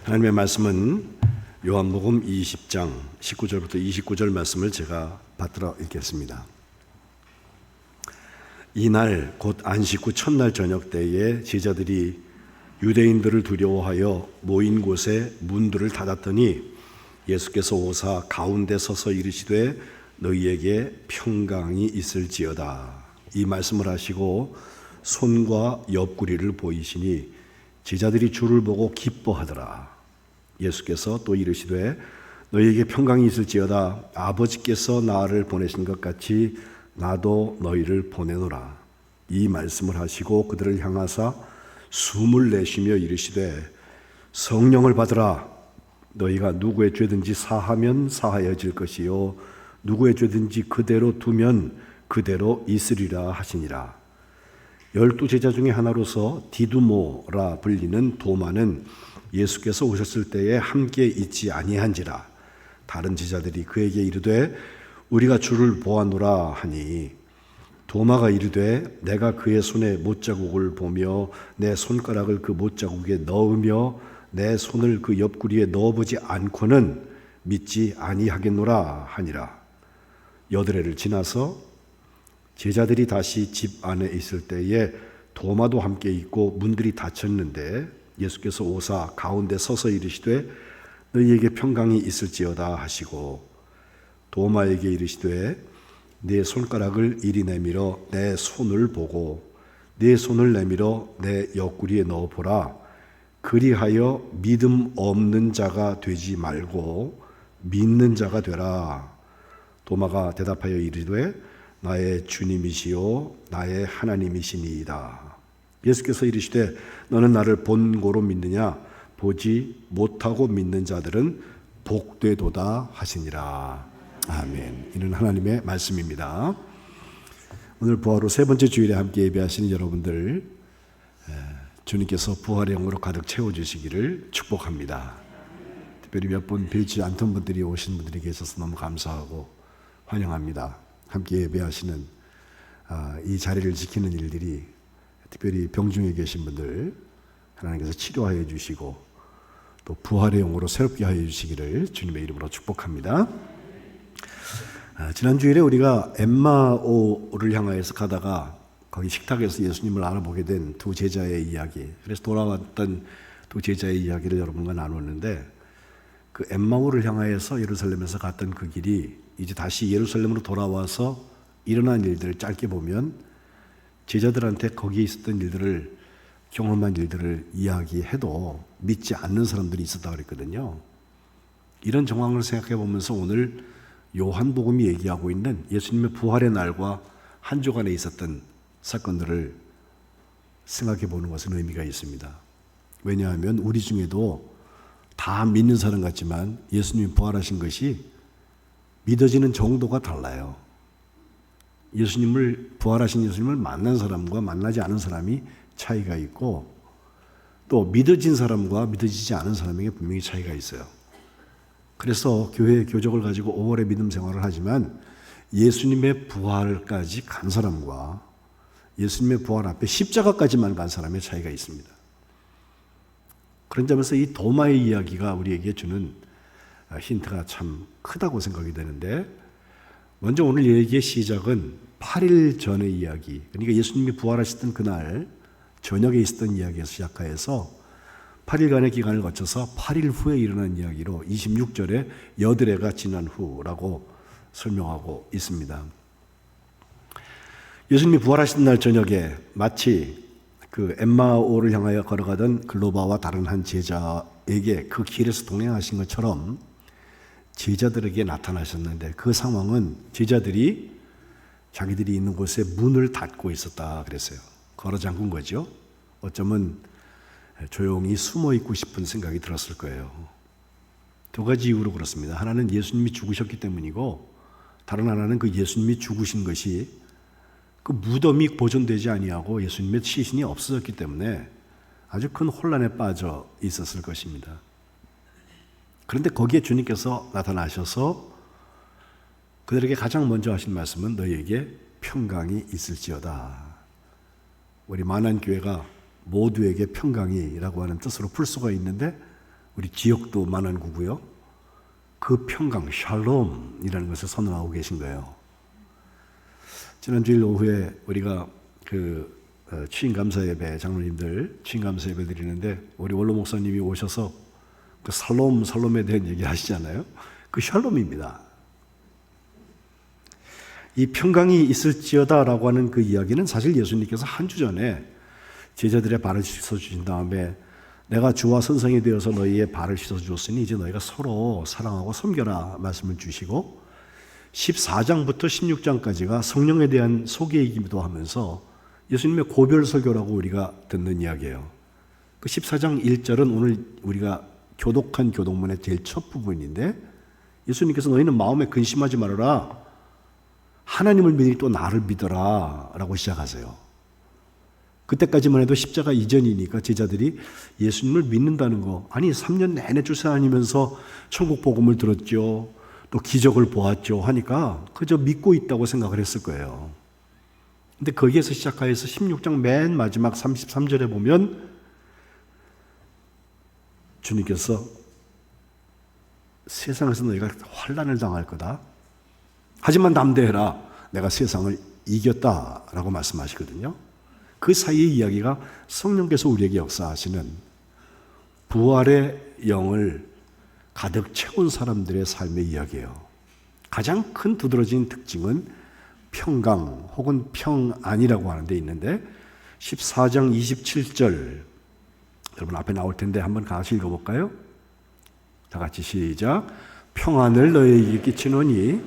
하나님의 말씀은 요한복음 20장 19절부터 29절 말씀을 제가 받들어 읽겠습니다. 이날 곧 안식 후 첫날 저녁 때에 제자들이 유대인들을 두려워하여 모인 곳에 문들을 닫았더니 예수께서 오사 가운데 서서 이르시되 너희에게 평강이 있을지어다. 이 말씀을 하시고 손과 옆구리를 보이시니 제자들이 주를 보고 기뻐하더라. 예수께서 또 이르시되 너희에게 평강이 있을지어다. 아버지께서 나를 보내신 것 같이 나도 너희를 보내노라. 이 말씀을 하시고 그들을 향하사 숨을 내쉬며 이르시되 성령을 받으라. 너희가 누구의 죄든지 사하면 사하여질 것이요 누구의 죄든지 그대로 두면 그대로 있으리라 하시니라. 12 제자 중에 하나로서 디두모라 불리는 도마는 예수께서 오셨을 때에 함께 있지 아니한지라. 다른 제자들이 그에게 이르되 우리가 주를 보았노라 하니 도마가 이르되 내가 그의 손에 못자국을 보며 내 손가락을 그 못자국에 넣으며 내 손을 그 옆구리에 넣어보지 않고는 믿지 아니하겠노라 하니라. 여드레를 지나서 제자들이 다시 집 안에 있을 때에 도마도 함께 있고 문들이 닫혔는데 예수께서 오사 가운데 서서 이르시되 너희에게 평강이 있을지어다 하시고 도마에게 이르시되 네 손가락을 이리 내밀어 내 손을 보고 네 손을 내밀어 내 옆구리에 넣어보라. 그리하여 믿음 없는 자가 되지 말고 믿는 자가 되라. 도마가 대답하여 이르되 나의 주님이시요 나의 하나님이시니이다. 예수께서 이르시되 너는 나를 본고로 믿느냐? 보지 못하고 믿는 자들은 복되도다 하시니라. 아멘. 이는 하나님의 말씀입니다. 오늘 부활 후 세 번째 주일에 함께 예배하시는 여러분들, 주님께서 부활의 영으로 가득 채워주시기를 축복합니다. 특별히 몇 분 뵈지 않던 분들이 오신 분들이 계셔서 너무 감사하고 환영합니다. 함께 예배하시는 이 자리를 지키는 일들이 특별히 병중에 계신 분들 하나님께서 치료하여 주시고 또 부활의 영으로 새롭게 하여 주시기를 주님의 이름으로 축복합니다. 지난 주일에 우리가 엠마오를 향하여서 가다가 거기 식탁에서 예수님을 알아보게 된 두 제자의 이야기, 그래서 돌아왔던 두 제자의 이야기를 여러분과 나눴는데 그 엠마오를 향하여서 예루살렘에서 갔던 그 길이 이제 다시 예루살렘으로 돌아와서 일어난 일들을 짧게 보면 제자들한테 거기에 있었던 일들을, 경험한 일들을 이야기해도 믿지 않는 사람들이 있었다고 그랬거든요. 이런 정황을 생각해 보면서 오늘 요한복음이 얘기하고 있는 예수님의 부활의 날과 한 주간에 있었던 사건들을 생각해 보는 것은 의미가 있습니다. 왜냐하면 우리 중에도 다 믿는 사람 같지만 예수님이 부활하신 것이 믿어지는 정도가 달라요. 부활하신 예수님을 만난 사람과 만나지 않은 사람이 차이가 있고 또 믿어진 사람과 믿어지지 않은 사람에게 분명히 차이가 있어요. 그래서 교회 교적을 가지고 5월의 믿음 생활을 하지만 예수님의 부활까지 간 사람과 예수님의 부활 앞에 십자가까지만 간 사람의 차이가 있습니다. 그런 점에서 이 도마의 이야기가 우리에게 주는 힌트가 참 크다고 생각이 되는데, 먼저 오늘 얘기의 시작은 8일 전의 이야기, 그러니까 예수님이 부활하셨던 그날 저녁에 있었던 이야기에서 시작해서 8일간의 기간을 거쳐서 8일 후에 일어난 이야기로 26절에 여드레가 지난 후라고 설명하고 있습니다. 예수님이 부활하신 날 저녁에 마치 그 엠마오를 향하여 걸어가던 글로바와 다른 한 제자에게 그 길에서 동행하신 것처럼 제자들에게 나타나셨는데, 그 상황은 제자들이 자기들이 있는 곳에 문을 닫고 있었다 그랬어요. 걸어 잠근 거죠. 어쩌면 조용히 숨어 있고 싶은 생각이 들었을 거예요. 두 가지 이유로 그렇습니다. 하나는 예수님이 죽으셨기 때문이고, 다른 하나는 그 예수님이 죽으신 것이 그 무덤이 보존되지 아니하고 예수님의 시신이 없어졌기 때문에 아주 큰 혼란에 빠져 있었을 것입니다. 그런데 거기에 주님께서 나타나셔서 그들에게 가장 먼저 하신 말씀은 너희에게 평강이 있을지어다. 우리 만안교회가 모두에게 평강이라고 하는 뜻으로 풀 수가 있는데 우리 지역도 만안구고요. 그 평강, 샬롬이라는 것을 선언하고 계신 거예요. 지난주일 오후에 우리가 취임감사 예배, 장로님들 취임감사 예배 드리는데 우리 원로 목사님이 오셔서 그 살롬에 대한 얘기 하시잖아요. 그 샬롬입니다. 이 평강이 있을지어다라고 하는 그 이야기는 사실 예수님께서 한 주 전에 제자들의 발을 씻어주신 다음에 내가 주와 선생이 되어서 너희의 발을 씻어주었으니 이제 너희가 서로 사랑하고 섬겨라 말씀을 주시고 14장부터 16장까지가 성령에 대한 소개이기도 하면서 예수님의 고별 설교라고 우리가 듣는 이야기예요. 그 14장 1절은 오늘 우리가 교독한 교독문의 제일 첫 부분인데 예수님께서 너희는 마음에 근심하지 말아라. 하나님을 믿으니 또 나를 믿어라 라고 시작하세요. 그때까지만 해도 십자가 이전이니까 제자들이 예수님을 믿는다는 거, 아니 3년 내내 쫓아다니면서 천국 복음을 들었죠. 또 기적을 보았죠 하니까 그저 믿고 있다고 생각을 했을 거예요. 근데 거기에서 시작하여서 16장 맨 마지막 33절에 보면 주님께서 세상에서 너희가 환난을 당할 거다. 하지만 담대해라. 내가 세상을 이겼다라고 말씀하시거든요. 그 사이의 이야기가 성령께서 우리에게 역사하시는 부활의 영을 가득 채운 사람들의 삶의 이야기예요. 가장 큰 두드러진 특징은 평강 혹은 평안이라고 하는 데 있는데 14장 27절 여러분 앞에 나올 텐데 한번 같이 읽어볼까요? 다 같이 시작. 평안을 너희에게 끼치노니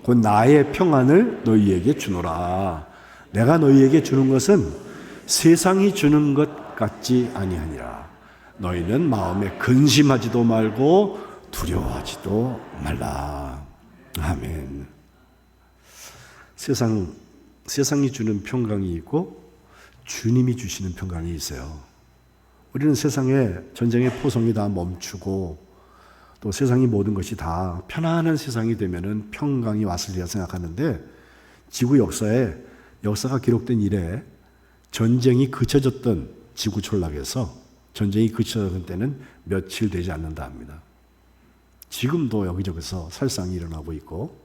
곧 나의 평안을 너희에게 주노라. 내가 너희에게 주는 것은 세상이 주는 것 같지 아니하니라. 너희는 마음에 근심하지도 말고 두려워하지도 말라. 아멘. 세상이 주는 평강이 있고 주님이 주시는 평강이 있어요. 우리는 세상에 전쟁의 포성이 다 멈추고 또 세상이 모든 것이 다 편안한 세상이 되면은 평강이 왔으리라 생각하는데 지구 역사가 기록된 이래 전쟁이 그쳐졌던 지구 촌락에서 전쟁이 그쳐졌던 때는 며칠 되지 않는다 합니다. 지금도 여기저기서 살상이 일어나고 있고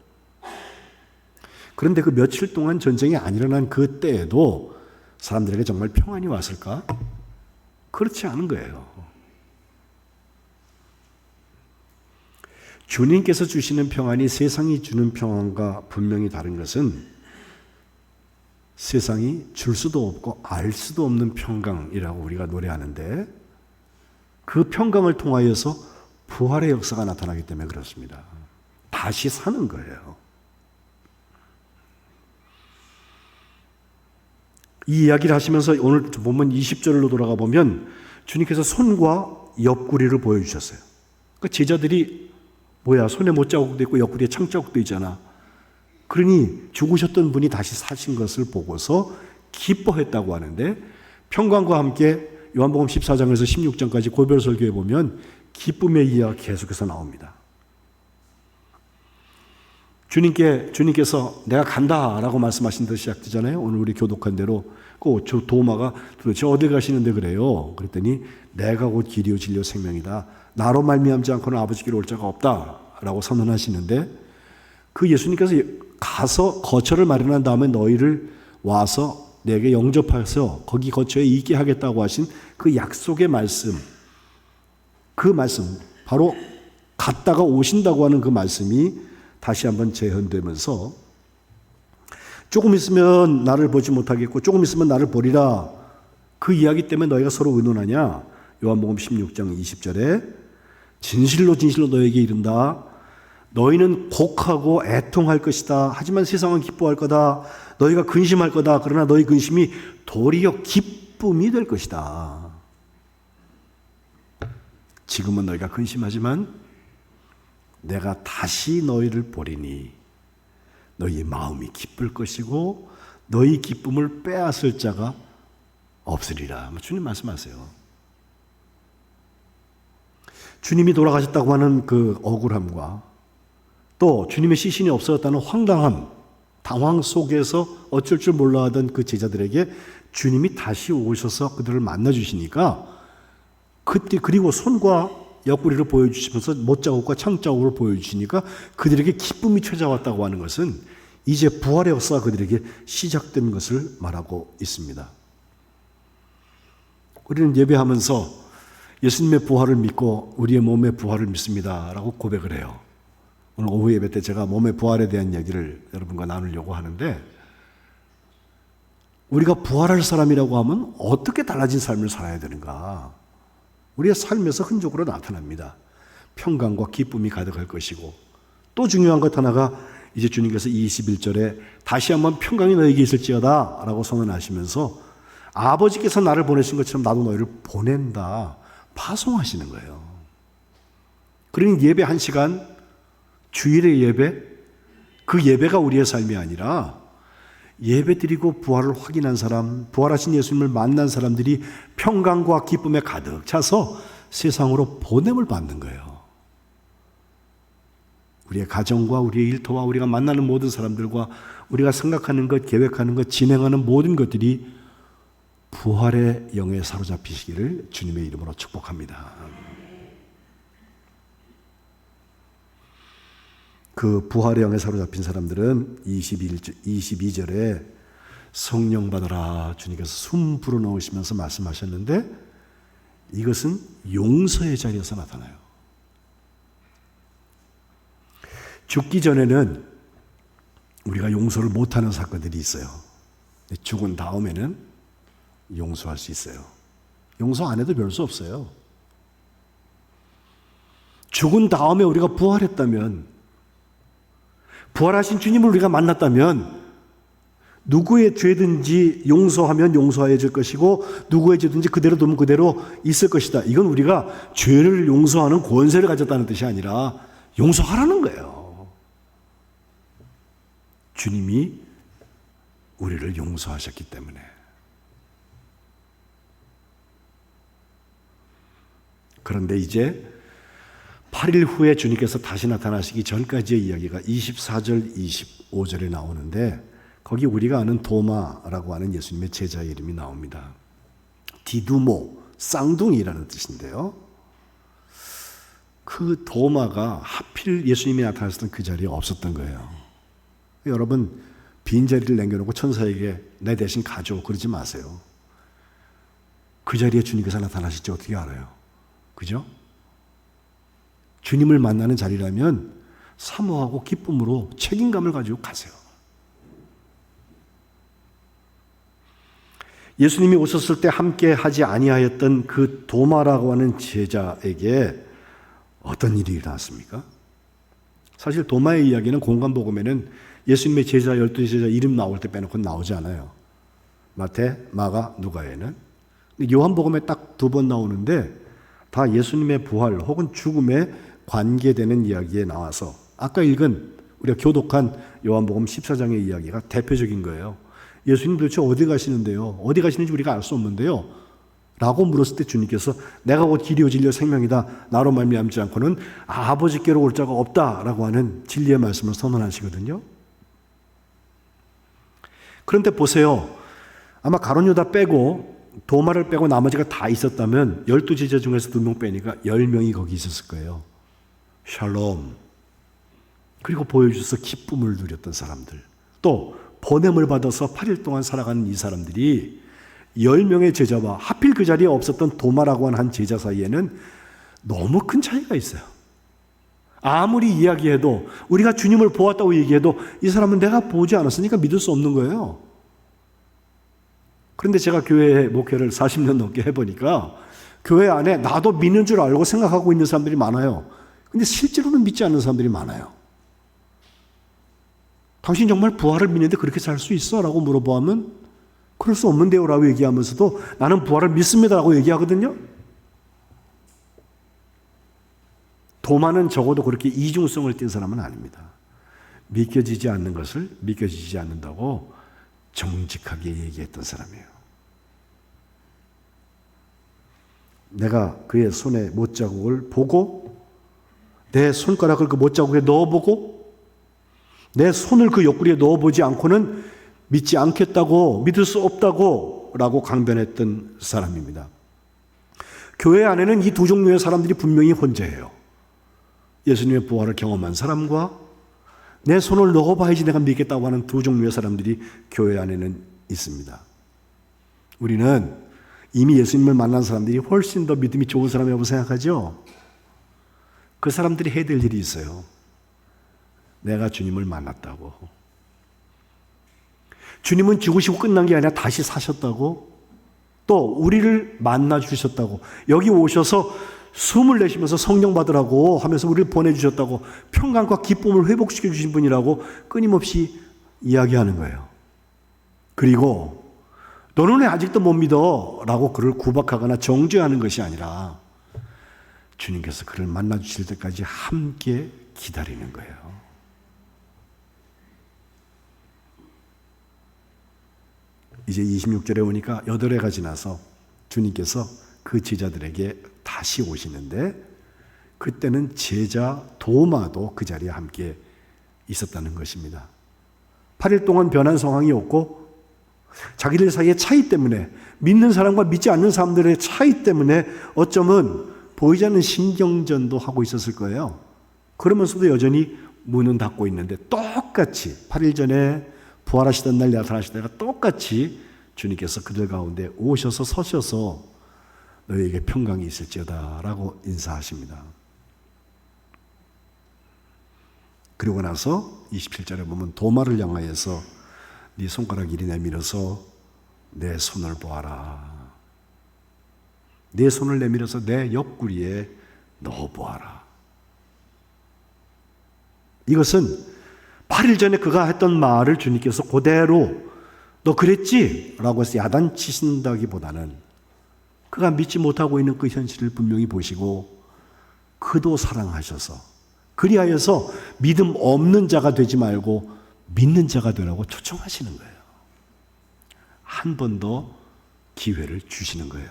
그런데 그 며칠 동안 전쟁이 안 일어난 그 때에도 사람들에게 정말 평안이 왔을까? 그렇지 않은 거예요. 주님께서 주시는 평안이 세상이 주는 평안과 분명히 다른 것은 세상이 줄 수도 없고 알 수도 없는 평강이라고 우리가 노래하는데 그 평강을 통하여서 부활의 역사가 나타나기 때문에 그렇습니다. 다시 사는 거예요. 이 이야기를 하시면서 오늘 본문 20절로 돌아가 보면 주님께서 손과 옆구리를 보여주셨어요. 그러니까 제자들이 뭐야 손에 못자국도 있고 옆구리에 창자국도 있잖아. 그러니 죽으셨던 분이 다시 사신 것을 보고서 기뻐했다고 하는데 평강과 함께 요한복음 14장에서 16장까지 고별 설교에 보면 기쁨의 이야기가 계속해서 나옵니다. 주님께서 내가 간다라고 말씀하신 듯 시작되잖아요. 오늘 우리 교독한 대로 그 도마가 도대체 어디 가시는데 그래요? 그랬더니 내가 곧 길이요 진리요 생명이다. 나로 말미암지 않고는 아버지께로 올 자가 없다라고 선언하시는데 그 예수님께서 가서 거처를 마련한 다음에 너희를 와서 내게 영접해서 거기 거처에 있게 하겠다고 하신 그 약속의 말씀, 그 말씀 바로 갔다가 오신다고 하는 그 말씀이 다시 한번 재현되면서 조금 있으면 나를 보지 못하겠고 조금 있으면 나를 보리라. 그 이야기 때문에 너희가 서로 의논하냐? 요한복음 16장 20절에 진실로 진실로 너희에게 이른다. 너희는 곡하고 애통할 것이다. 하지만 세상은 기뻐할 거다. 너희가 근심할 거다. 그러나 너희 근심이 도리어 기쁨이 될 것이다. 지금은 너희가 근심하지만 내가 다시 너희를 보리니 너희의 마음이 기쁠 것이고 너희 기쁨을 빼앗을 자가 없으리라. 주님 말씀하세요. 주님이 돌아가셨다고 하는 그 억울함과 또 주님의 시신이 없어졌다는 황당함, 당황 속에서 어쩔 줄 몰라 하던 그 제자들에게 주님이 다시 오셔서 그들을 만나주시니까 그때 그리고 손과 옆구리를 보여주시면서 못자국과 창자국을 보여주시니까 그들에게 기쁨이 찾아왔다고 하는 것은 이제 부활의 역사가 그들에게 시작된 것을 말하고 있습니다. 우리는 예배하면서 예수님의 부활을 믿고 우리의 몸의 부활을 믿습니다 라고 고백을 해요. 오늘 오후 예배 때 제가 몸의 부활에 대한 얘기를 여러분과 나누려고 하는데, 우리가 부활할 사람이라고 하면 어떻게 달라진 삶을 살아야 되는가? 우리의 삶에서 흔적으로 나타납니다. 평강과 기쁨이 가득할 것이고, 또 중요한 것 하나가 이제 주님께서 21절에 다시 한번 평강이 너에게 있을지어다 라고 선언하시면서 아버지께서 나를 보내신 것처럼 나도 너희를 보낸다, 파송하시는 거예요. 그러니 예배 한 시간, 주일의 예배, 그 예배가 우리의 삶이 아니라 예배 드리고 부활을 확인한 사람, 부활하신 예수님을 만난 사람들이 평강과 기쁨에 가득 차서 세상으로 보냄을 받는 거예요. 우리의 가정과 우리의 일터와 우리가 만나는 모든 사람들과 우리가 생각하는 것, 계획하는 것, 진행하는 모든 것들이 부활의 영에 사로잡히시기를 주님의 이름으로 축복합니다. 그 부활의 영에 사로잡힌 사람들은 22절에 성령 받아라 주님께서 숨 불어넣으시면서 말씀하셨는데, 이것은 용서의 자리에서 나타나요. 죽기 전에는 우리가 용서를 못하는 사건들이 있어요. 죽은 다음에는 용서할 수 있어요. 용서 안 해도 별 수 없어요. 죽은 다음에 우리가 부활했다면, 부활하신 주님을 우리가 만났다면 누구의 죄든지 용서하면 용서해 줄 것이고 누구의 죄든지 그대로 두면 그대로 있을 것이다. 이건 우리가 죄를 용서하는 권세를 가졌다는 뜻이 아니라 용서하라는 거예요. 주님이 우리를 용서하셨기 때문에. 그런데 이제 8일 후에 주님께서 다시 나타나시기 전까지의 이야기가 24절, 25절에 나오는데, 거기 우리가 아는 도마라고 하는 예수님의 제자의 이름이 나옵니다. 디두모, 쌍둥이라는 뜻인데요. 그 도마가 하필 예수님이 나타났던 그 자리에 없었던 거예요. 여러분, 빈자리를 남겨놓고 천사에게 내 대신 가져 그러지 마세요. 그 자리에 주님께서 나타나실지 어떻게 알아요? 그죠? 주님을 만나는 자리라면 사모하고 기쁨으로 책임감을 가지고 가세요. 예수님이 오셨을 때 함께 하지 아니하였던 그 도마라고 하는 제자에게 어떤 일이 일어났습니까? 사실 도마의 이야기는 공간복음에는 예수님의 제자 12제자 이름 나올 때 빼놓고 나오지 않아요. 마태, 마가, 누가에는. 요한복음에 딱 2번 나오는데 다 예수님의 부활 혹은 죽음에 관계되는 이야기에 나와서, 아까 읽은 우리가 교독한 요한복음 14장의 이야기가 대표적인 거예요. 예수님 도대체 어디 가시는데요? 어디 가시는지 우리가 알 수 없는데요? 라고 물었을 때 주님께서 내가 곧 길이요 진리요 생명이다. 나로 말미암지 않고는 아버지께로 올 자가 없다라고 하는 진리의 말씀을 선언하시거든요. 그런데 보세요. 아마 가룟 유다 빼고 도마를 빼고 나머지가 다 있었다면 12제자 중에서 2명 빼니까 10명이 거기 있었을 거예요. 샬롬. 그리고 보여주셔서 기쁨을 누렸던 사람들. 또 보냄을 받아서 8일 동안 살아가는 이 사람들이 10명의 제자와 하필 그 자리에 없었던 도마라고 하는 한 제자 사이에는 너무 큰 차이가 있어요. 아무리 이야기해도, 우리가 주님을 보았다고 얘기해도 이 사람은 내가 보지 않았으니까 믿을 수 없는 거예요. 그런데 제가 교회 목회를 40년 넘게 해보니까 교회 안에 나도 믿는 줄 알고 생각하고 있는 사람들이 많아요. 근데 실제로는 믿지 않는 사람들이 많아요. 당신 정말 부활을 믿는데 그렇게 살 수 있어? 라고 물어보면 그럴 수 없는데요 라고 얘기하면서도 나는 부활을 믿습니다 라고 얘기하거든요. 도마는 적어도 그렇게 이중성을 띈 사람은 아닙니다. 믿겨지지 않는 것을 믿겨지지 않는다고 정직하게 얘기했던 사람이에요. 내가 그의 손에 못자국을 보고 내 손가락을 그 못자국에 넣어보고 내 손을 그 옆구리에 넣어보지 않고는 믿지 않겠다고, 믿을 수 없다고 라고 강변했던 사람입니다. 교회 안에는 이 두 종류의 사람들이 분명히 혼재해요. 예수님의 부활을 경험한 사람과 내 손을 넣어봐야지 내가 믿겠다고 하는 두 종류의 사람들이 교회 안에는 있습니다. 우리는 이미 예수님을 만난 사람들이 훨씬 더 믿음이 좋은 사람이라고 생각하죠. 그 사람들이 해야 될 일이 있어요. 내가 주님을 만났다고. 주님은 죽으시고 끝난 게 아니라 다시 사셨다고. 또 우리를 만나 주셨다고. 여기 오셔서 숨을 내쉬면서 성령 받으라고 하면서 우리를 보내주셨다고. 평강과 기쁨을 회복시켜 주신 분이라고 끊임없이 이야기하는 거예요. 그리고 너는 왜 아직도 못 믿어? 라고 그를 구박하거나 정죄하는 것이 아니라 주님께서 그를 만나 주실 때까지 함께 기다리는 거예요. 이제 26절에 오니까 8해가 지나서 주님께서 그 제자들에게 다시 오시는데 그때는 제자 도마도 그 자리에 함께 있었다는 것입니다. 8일 동안 변한 상황이 없고 자기들 사이의 차이 때문에, 믿는 사람과 믿지 않는 사람들의 차이 때문에 어쩌면 보이지 않는 신경전도 하고 있었을 거예요. 그러면서도 여전히 문은 닫고 있는데 똑같이 8일 전에 부활하시던 날 나타나실 때가 똑같이 주님께서 그들 가운데 오셔서 서셔서 너희에게 평강이 있을지어다 라고 인사하십니다. 그리고 나서 27절에 보면 도마를 향하여서 네 손가락 이리 내밀어서 내 손을 보아라. 내 손을 내밀어서 내 옆구리에 넣어 보아라. 이것은 8일 전에 그가 했던 말을 주님께서 그대로 너 그랬지? 라고 해서 야단치신다기보다는 그가 믿지 못하고 있는 그 현실을 분명히 보시고 그도 사랑하셔서 그리하여서 믿음 없는 자가 되지 말고 믿는 자가 되라고 초청하시는 거예요. 한 번 더 기회를 주시는 거예요.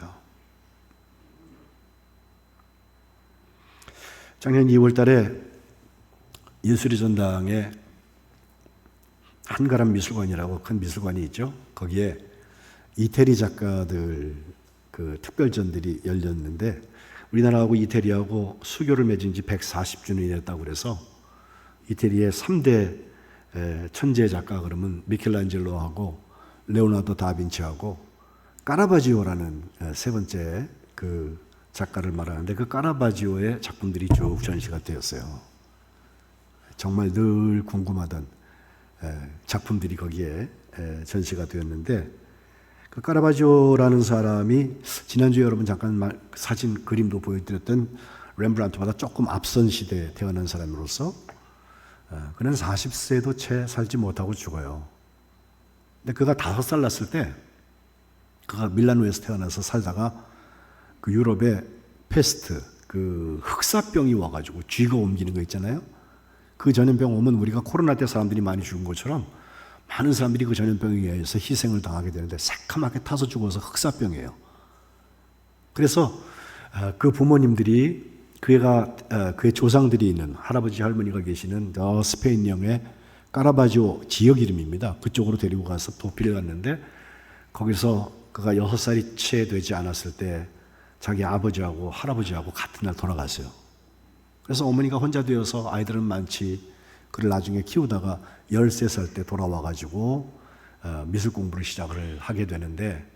작년 2월 달에 예술의 전당에 한가람 미술관이라고 큰 미술관이 있죠. 거기에 이태리 작가들 그 특별전들이 열렸는데 우리나라하고 이태리하고 수교를 맺은 지 140주년이 됐다고 그래서 이태리의 3대 천재 작가 그러면 미켈란젤로하고 레오나르도 다빈치하고 까라바지오라는 세 번째 그 작가를 말하는데 그 까라바지오의 작품들이 쭉 전시가 되었어요. 정말 늘 궁금하던 작품들이 거기에 전시가 되었는데 그 까라바지오라는 사람이 지난주에 여러분 잠깐 사진 그림도 보여드렸던 렘브란트보다 조금 앞선 시대에 태어난 사람으로서 그는 40세도 채 살지 못하고 죽어요. 근데 그가 5살 났을 때 그가 밀라노에서 태어나서 살다가 그 유럽의 페스트 그 흑사병이 와가지고 쥐가 옮기는 거 있잖아요. 그 전염병 오면 우리가 코로나 때 사람들이 많이 죽은 것처럼 많은 사람들이 그 전염병에 의해서 희생을 당하게 되는데 새카맣게 타서 죽어서 흑사병이에요. 그래서 그 부모님들이 그의 조상들이 있는 할아버지 할머니가 계시는 스페인령의 까라바지오 지역 이름입니다. 그쪽으로 데리고 가서 도피를 갔는데 거기서 그가 6살이 채 되지 않았을 때 자기 아버지하고 할아버지하고 같은 날 돌아갔어요. 그래서 어머니가 혼자 되어서 아이들은 많지 그를 나중에 키우다가 13살 때 돌아와가지고 미술 공부를 시작을 하게 되는데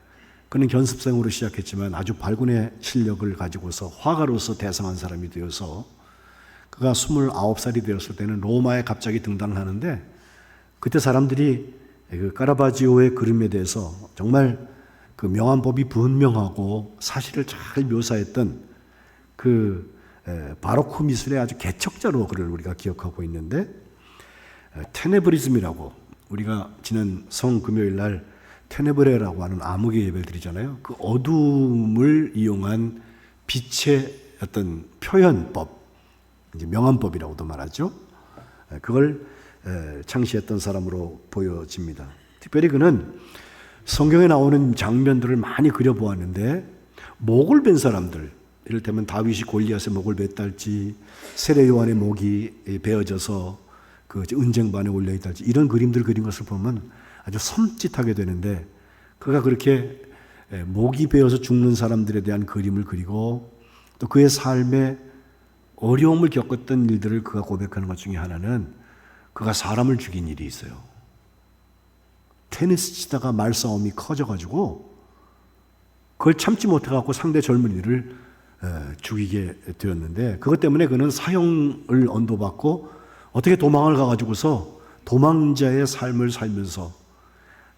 그는 견습생으로 시작했지만 아주 발군의 실력을 가지고서 화가로서 대성한 사람이 되어서 그가 29살이 되었을 때는 로마에 갑자기 등단을 하는데 그때 사람들이 그 까라바지오의 그림에 대해서 정말 그 명암법이 분명하고 사실을 잘 묘사했던 그 바로크 미술의 아주 개척자로 그를 우리가 기억하고 있는데 테네브리즘이라고 우리가 지난 성금요일 날 테네브레라고 하는 암흑의 예배를 드리잖아요. 그 어둠을 이용한 빛의 어떤 표현법, 이제 명암법이라고도 말하죠. 그걸 창시했던 사람으로 보여집니다. 특별히 그는 성경에 나오는 장면들을 많이 그려보았는데 목을 벤 사람들, 이를테면 다윗이 골리앗의 목을 맸달지 세례 요한의 목이 베어져서 그 은쟁반에 올려있달지 이런 그림들 그린 것을 보면 아주 섬찟하게 되는데 그가 그렇게 목이 베어서 죽는 사람들에 대한 그림을 그리고 또 그의 삶에 어려움을 겪었던 일들을 그가 고백하는 것 중에 하나는 그가 사람을 죽인 일이 있어요. 테니스 치다가 말싸움이 커져가지고 그걸 참지 못해갖고 상대 젊은이를 죽이게 되었는데 그것 때문에 그는 사형을 언도받고 어떻게 도망을 가가지고서 도망자의 삶을 살면서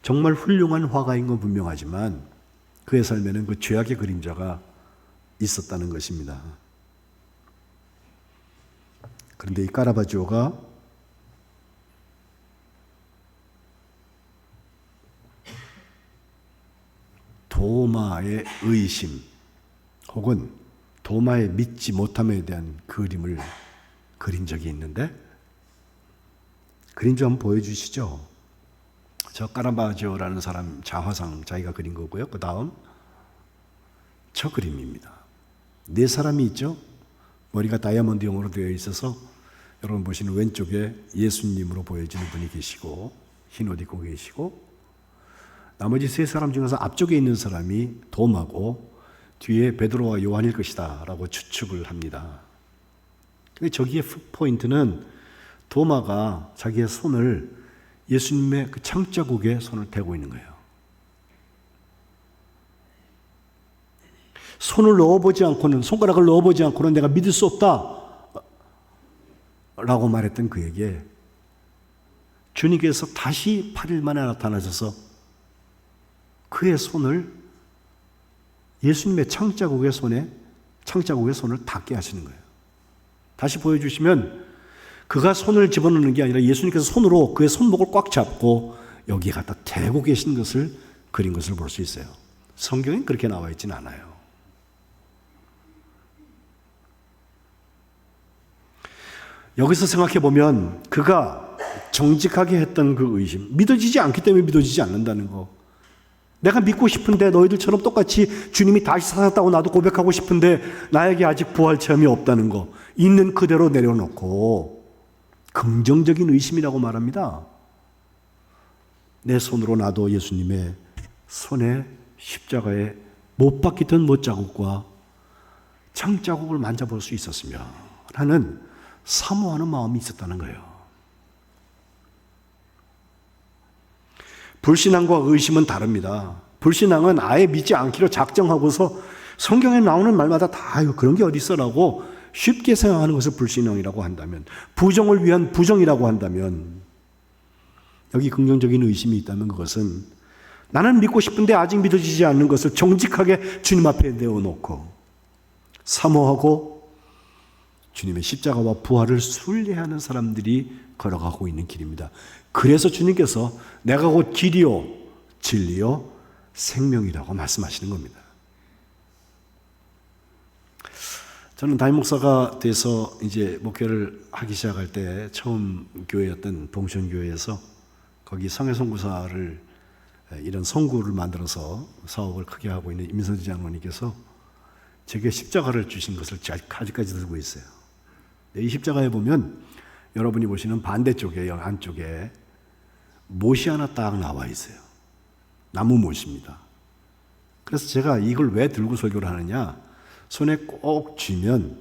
정말 훌륭한 화가인 건 분명하지만 그의 삶에는 그 죄악의 그림자가 있었다는 것입니다. 그런데 이 카라바지오가 도마의 의심 혹은 도마의 믿지 못함에 대한 그림을 그린 적이 있는데 그림 좀 한번 보여주시죠. 저 카라바지오라는 사람 자화상 자기가 그린 거고요. 그 다음 저 그림입니다. 네 사람이 있죠. 머리가 다이아몬드형으로 되어 있어서 여러분 보시는 왼쪽에 예수님으로 보여지는 분이 계시고 흰 옷 입고 계시고 나머지 세 사람 중에서 앞쪽에 있는 사람이 도마고 뒤에 베드로와 요한일 것이다 라고 추측을 합니다. 근데 저기에 포인트는 도마가 자기의 손을 예수님의 그 창자국에 손을 대고 있는 거예요. 손을 넣어보지 않고는, 손가락을 넣어보지 않고는 내가 믿을 수 없다 라고 말했던 그에게 주님께서 다시 8일 만에 나타나셔서 그의 손을 예수님의 창자국의 손을 닿게 하시는 거예요. 다시 보여주시면 그가 손을 집어넣는 게 아니라 예수님께서 손으로 그의 손목을 꽉 잡고 여기에 갖다 대고 계신 것을 그린 것을 볼 수 있어요. 성경엔 그렇게 나와 있지는 않아요. 여기서 생각해 보면 그가 정직하게 했던 그 의심, 믿어지지 않기 때문에 믿어지지 않는다는 거. 내가 믿고 싶은데 너희들처럼 똑같이 주님이 다시 살았다고 나도 고백하고 싶은데 나에게 아직 부활 체험이 없다는 거. 있는 그대로 내려놓고 긍정적인 의심이라고 말합니다. 내 손으로 나도 예수님의 손에 십자가에 못 박히던 못자국과 창자국을 만져볼 수 있었으며 라는 사모하는 마음이 있었다는 거예요. 불신앙과 의심은 다릅니다. 불신앙은 아예 믿지 않기로 작정하고서 성경에 나오는 말마다 다 그런 게 어디 있어라고 쉽게 생각하는 것을 불신앙이라고 한다면, 부정을 위한 부정이라고 한다면, 여기 긍정적인 의심이 있다면 그것은 나는 믿고 싶은데 아직 믿어지지 않는 것을 정직하게 주님 앞에 내어놓고 사모하고 주님의 십자가와 부활을 순례하는 사람들이 걸어가고 있는 길입니다. 그래서 주님께서 내가 곧 길이요 진리요 생명이라고 말씀하시는 겁니다. 저는 담임 목사가 돼서 이제 목회를 하기 시작할 때 처음 교회였던 봉천교회에서 거기 성회선구사를 이런 선구를 만들어서 사업을 크게 하고 있는 임선지 장로님께서 제게 십자가를 주신 것을 아직까지 들고 있어요. 이 십자가에 보면 여러분이 보시는 반대쪽에 안쪽에 못이 하나 딱 나와 있어요. 나무 못입니다. 그래서 제가 이걸 왜 들고 설교를 하느냐, 손에 꼭 쥐면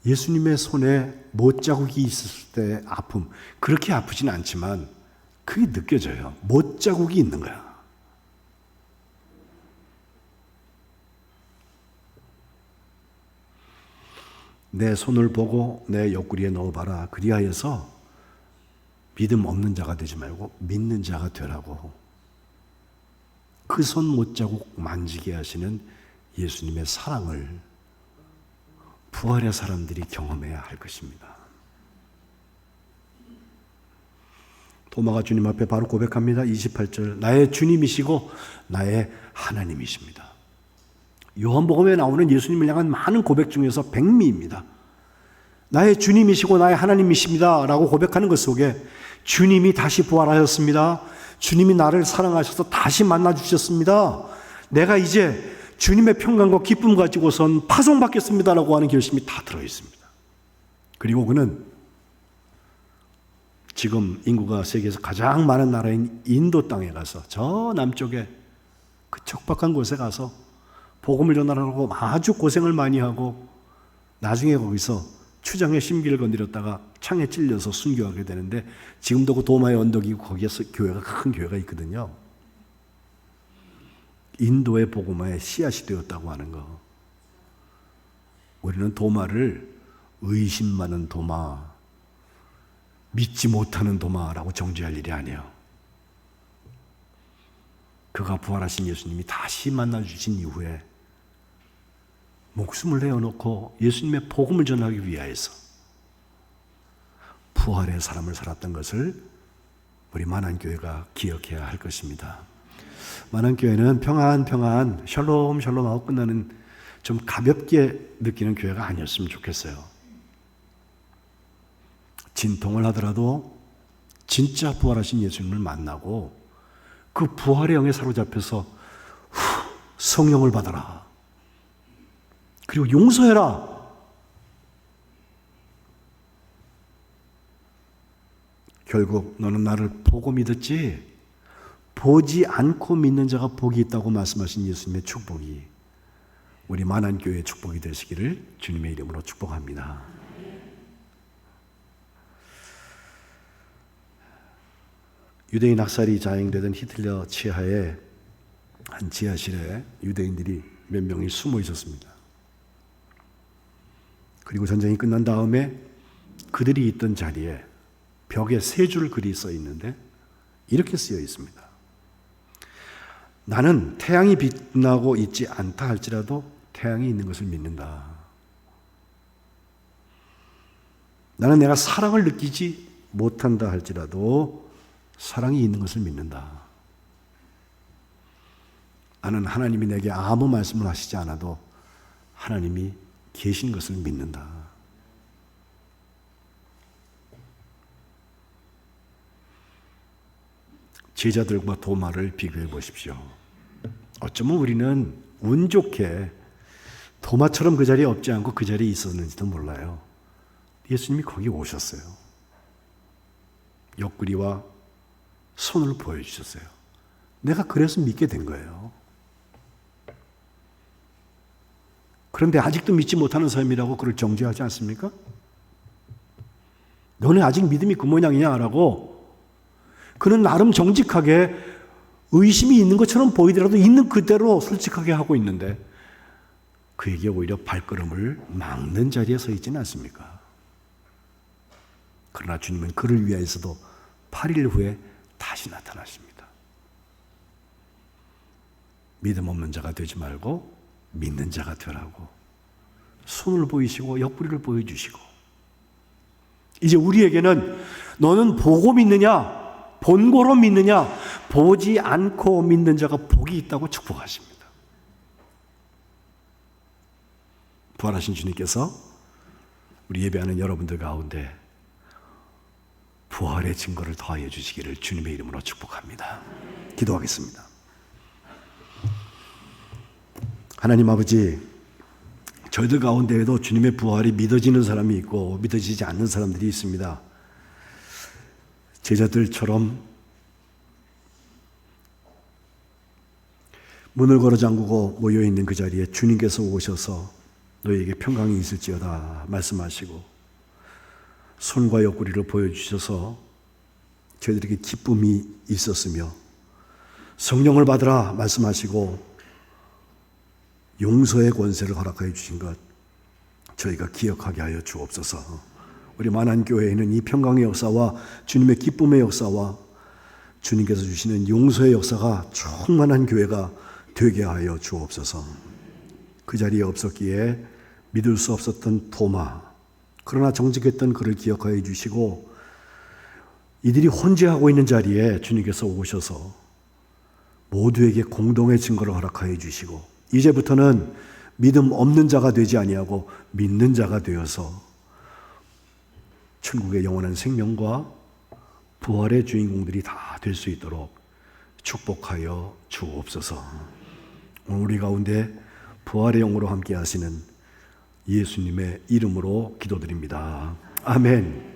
예수님의 손에 못자국이 있었을 때 아픔, 그렇게 아프진 않지만 그게 느껴져요. 못자국이 있는 거야. 내 손을 보고 내 옆구리에 넣어봐라. 그리하여서 믿음 없는 자가 되지 말고 믿는 자가 되라고. 그 손 못자국 만지게 하시는 예수님의 사랑을 부활의 사람들이 경험해야 할 것입니다. 도마가 주님 앞에 바로 고백합니다. 28절, 나의 주님이시고 나의 하나님이십니다. 요한복음에 나오는 예수님을 향한 많은 고백 중에서 백미입니다. 나의 주님이시고 나의 하나님이십니다 라고 고백하는 것 속에 주님이 다시 부활하셨습니다. 주님이 나를 사랑하셔서 다시 만나주셨습니다. 내가 이제 주님의 평강과 기쁨 가지고선 파송받겠습니다라고 하는 결심이 다 들어있습니다. 그리고 그는 지금 인구가 세계에서 가장 많은 나라인 인도 땅에 가서 저 남쪽에 그 척박한 곳에 가서 복음을 전하라고 아주 고생을 많이 하고 나중에 거기서 추장의 심기를 건드렸다가 창에 찔려서 순교하게 되는데, 지금도 그 도마의 언덕이고 거기에서 교회가, 큰 교회가 있거든요. 인도의 복음화의 씨앗이 되었다고 하는 거. 우리는 도마를 의심 많은 도마, 믿지 못하는 도마라고 정죄할 일이 아니에요. 그가 부활하신 예수님이 다시 만나주신 이후에 목숨을 내어놓고 예수님의 복음을 전하기 위하여서 부활의 삶을 살았던 것을 우리 만안교회가 기억해야 할 것입니다. 만안교회는 평안 샬롬 하고 끝나는 좀 가볍게 느끼는 교회가 아니었으면 좋겠어요. 진통을 하더라도 진짜 부활하신 예수님을 만나고 그 부활의 영에 사로잡혀서 성령을 받아라. 그리고 용서해라. 결국 너는 나를 보고 믿었지, 보지 않고 믿는 자가 복이 있다고 말씀하신 예수님의 축복이 우리 만안교회의 축복이 되시기를 주님의 이름으로 축복합니다. 유대인 학살이 자행되던 히틀러 치하에 한 지하실에 유대인들이 몇 명이 숨어 있었습니다. 그리고 전쟁이 끝난 다음에 그들이 있던 자리에 벽에 세 줄 글이 써 있는데 이렇게 쓰여 있습니다. 나는 태양이 빛나고 있지 않다 할지라도 태양이 있는 것을 믿는다. 나는 내가 사랑을 느끼지 못한다 할지라도 사랑이 있는 것을 믿는다. 나는 하나님이 내게 아무 말씀을 하시지 않아도 하나님이 계신 것을 믿는다. 제자들과 도마를 비교해 보십시오. 어쩌면 우리는 운 좋게 도마처럼 그 자리에 없지 않고 그 자리에 있었는지도 몰라요. 예수님이 거기 오셨어요. 옆구리와 손을 보여주셨어요. 내가 그래서 믿게 된 거예요. 그런데 아직도 믿지 못하는 사람이라고 그를 정죄하지 않습니까? 너네 아직 믿음이 그 모양이냐라고. 그는 나름 정직하게 의심이 있는 것처럼 보이더라도 있는 그대로 솔직하게 하고 있는데 그에게 오히려 발걸음을 막는 자리에 서 있지는 않습니까? 그러나 주님은 그를 위하여서도 8일 후에 다시 나타나십니다. 믿음 없는 자가 되지 말고 믿는 자가 되라고 손을 보이시고 옆구리를 보여주시고, 이제 우리에게는 너는 보고 믿느냐 본고로 믿느냐, 보지 않고 믿는 자가 복이 있다고 축복하십니다. 부활하신 주님께서 우리 예배하는 여러분들 가운데 부활의 증거를 더하여 주시기를 주님의 이름으로 축복합니다. 기도하겠습니다. 하나님 아버지, 저희들 가운데에도 주님의 부활이 믿어지는 사람이 있고 믿어지지 않는 사람들이 있습니다. 제자들처럼 문을 걸어 잠그고 모여있는 그 자리에 주님께서 오셔서 너희에게 평강이 있을지어다 말씀하시고 손과 옆구리를 보여주셔서 저희들에게 기쁨이 있었으며 성령을 받으라 말씀하시고 용서의 권세를 허락하여 주신 것 저희가 기억하게 하여 주옵소서. 우리 만안교회에는 이 평강의 역사와 주님의 기쁨의 역사와 주님께서 주시는 용서의 역사가 충만한 교회가 되게 하여 주옵소서. 그 자리에 없었기에 믿을 수 없었던 도마, 그러나 정직했던 그를 기억하여 주시고 이들이 혼재하고 있는 자리에 주님께서 오셔서 모두에게 공동의 증거를 허락하여 주시고 이제부터는 믿음 없는 자가 되지 아니하고 믿는 자가 되어서 천국의 영원한 생명과 부활의 주인공들이 다 될 수 있도록 축복하여 주옵소서. 오늘 우리 가운데 부활의 영으로 함께 하시는 예수님의 이름으로 기도드립니다. 아멘.